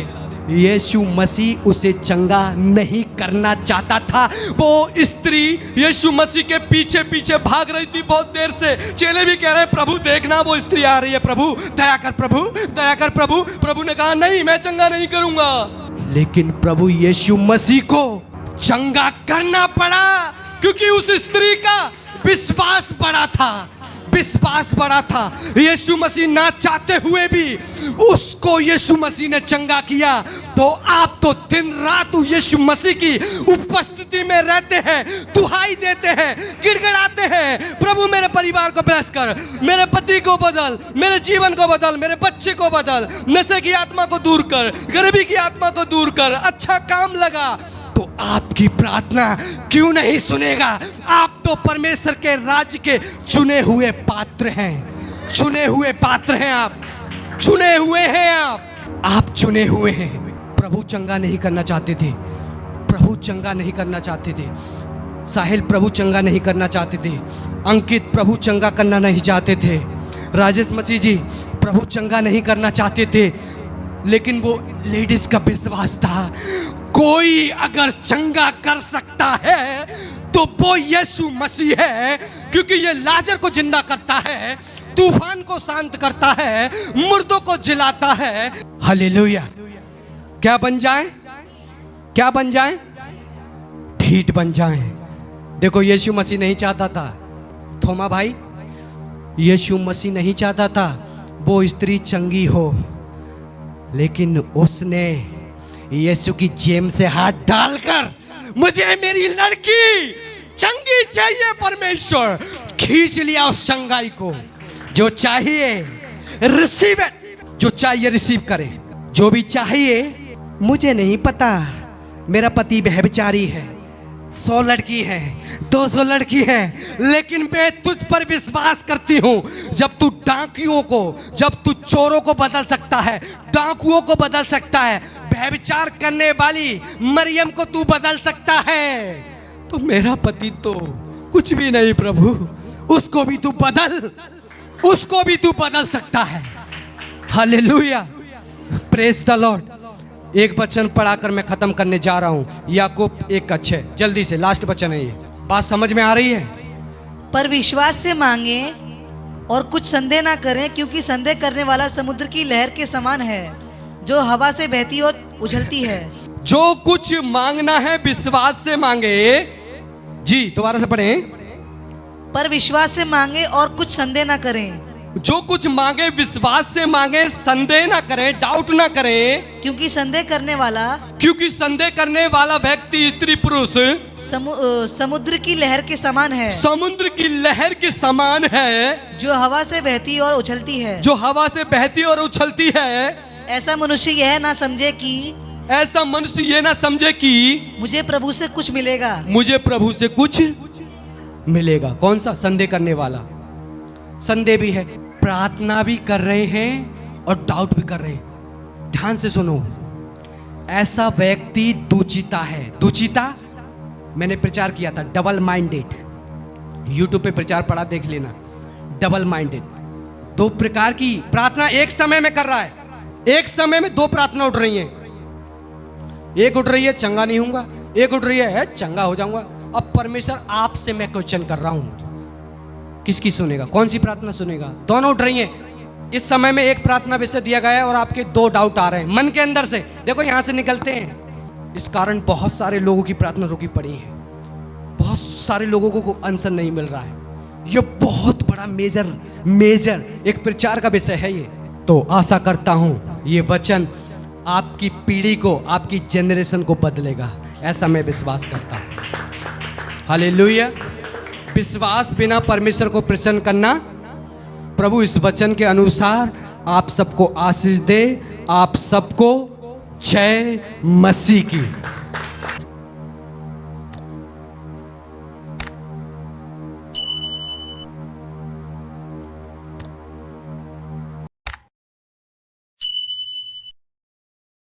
यीशु मसीह उसे चंगा नहीं करना चाहता था। वो स्त्री यीशु मसीह के पीछे पीछे भाग रही थी बहुत देर से। चेले भी कह रहे हैं, प्रभु देखना वो स्त्री आ रही है, प्रभु दया कर, प्रभु दया कर, प्रभु। प्रभु ने कहा, नहीं मैं चंगा नहीं करूंगा। लेकिन प्रभु यीशु मसीह को चंगा करना पड़ा, क्योंकि उस स्त्री का विश्वास बड़ा था, विश्वास बड़ा था। यीशु मसीह ना चाहते हुए भी उसको यीशु मसीह ने चंगा किया। तो आप तो दिन रात यीशु मसीह की उपस्थिति में रहते हैं, दुहाई देते हैं, गिड़गिड़ाते हैं, प्रभु मेरे परिवार को ब्लेस कर, मेरे पति को बदल, मेरे जीवन को बदल, मेरे बच्चे को बदल, नशे की आत्मा को दूर कर, गरीबी की आत्मा को दूर कर, अच्छा काम लगा। तो आपकी प्रार्थना क्यों नहीं सुनेगा? आप तो परमेश्वर के राज्य के चुने हुए पात्र हैं, चुने हुए पात्र हैं, आप चुने हुए हैं, आप चुने हुए हैं। प्रभु चंगा नहीं करना चाहते थे, प्रभु चंगा नहीं करना चाहते थे, साहिल प्रभु चंगा नहीं करना चाहते थे, अंकित प्रभु चंगा करना नहीं चाहते थे, राजेश मसीह जी प्रभु चंगा नहीं करना चाहते थे। लेकिन वो लेडीज का विश्वास था, कोई अगर चंगा कर सकता है तो वो यीशु मसीह है, क्योंकि ये लाजर को जिंदा करता है, तूफान को शांत करता है, मुर्दों को जिलाता है। हालेलुया। क्या बन जाए? क्या बन जाए? ढीठ बन जाए। देखो यीशु मसीह नहीं चाहता था, थोमा भाई, यीशु मसीह नहीं चाहता था वो स्त्री चंगी हो, लेकिन उसने यीशु की जेब से हाथ डालकर, मुझे मेरी लड़की चंगी चाहिए परमेश्वर, खींच लिया उस चंगाई को। जो चाहिए रिसीव इट, जो चाहिए रिसीव करे, जो भी चाहिए। मुझे नहीं पता, मेरा पति व्यभिचारी है, 100 लड़की है, 200 लड़की है, लेकिन मैं तुझ पर विश्वास करती हूँ। जब तू डाकुओं को, जब तू चोरों को बदल सकता है, डाकुओं को बदल सकता है, व्यभिचार करने वाली मरियम को तू बदल सकता है, तो मेरा पति तो कुछ भी नहीं प्रभु, उसको भी तू बदल, उसको भी तू बदल सकता है। Hallelujah, praise the Lord. एक वचन पढ़ाकर मैं खत्म करने जा रहा हूं, याकूब 1:6, जल्दी से लास्ट वचन है ये। बात समझ में आ रही है? पर विश्वास से मांगे और कुछ संदेह ना करें, क्योंकि संदेह करने वाला समुद्र की लहर के समान है, जो हवा से बहती और उछलती है। जो कुछ मांगना है विश्वास से मांगे। जी दोबारा से पढ़ें। पर विश्वास से मांगे और कुछ संदेह ना करें। जो कुछ मांगे विश्वास से मांगे, संदेह ना करें, डाउट ना करें, क्योंकि संदेह करने वाला, क्योंकि संदेह करने वाला व्यक्ति, स्त्री पुरुष, समुद्र की लहर के समान है, समुद्र की लहर के समान है, जो हवा से बहती और उछलती है, जो हवा से बहती और उछलती है। ऐसा मनुष्य यह ना समझे कि, ऐसा मनुष्य ये ना समझे कि मुझे प्रभु से कुछ मिलेगा, मुझे प्रभु से कुछ मिलेगा। कौन सा? संदेह करने वाला। संदेह भी है, प्रार्थना भी कर रहे हैं और डाउट भी कर रहे हैं। ध्यान से सुनो, ऐसा व्यक्ति दुचिता है। दुचिता मैंने प्रचार किया था, डबल माइंडेड। यूट्यूब पे प्रचार पड़ा, देख लेना। डबल माइंडेड, दो प्रकार की प्रार्थना एक समय में कर रहा है। एक समय में दो प्रार्थना उठ रही हैं। एक उठ रही है चंगा नहीं होऊंगा, एक उठ रही है चंगा हो जाऊंगा। अब परमेश्वर आपसे मैं क्वेश्चन कर रहा हूं, किसकी सुनेगा? कौन सी प्रार्थना सुनेगा? दोनों उठ रही हैं। इस समय में एक प्रार्थना विषय दिया गया है और आपके दो डाउट आ रहे हैं मन के अंदर से। देखो यहां से निकलते हैं। इस कारण बहुत सारे लोगों की प्रार्थना रुकी पड़ी है। बहुत सारे लोगों को आंसर नहीं मिल रहा है। ये बहुत बड़ा मेजर एक प्रचार का विषय है ये। तो आशा करता हूं ये वचन आपकी पीढ़ी को, आपकी जनरेशन को बदलेगा, ऐसा मैं विश्वास करता हूं। हालेलुया। विश्वास बिना परमेश्वर को प्रसन्न करना। प्रभु इस वचन के अनुसार आप सबको आशीष दे। आप सबको जय मसीह की।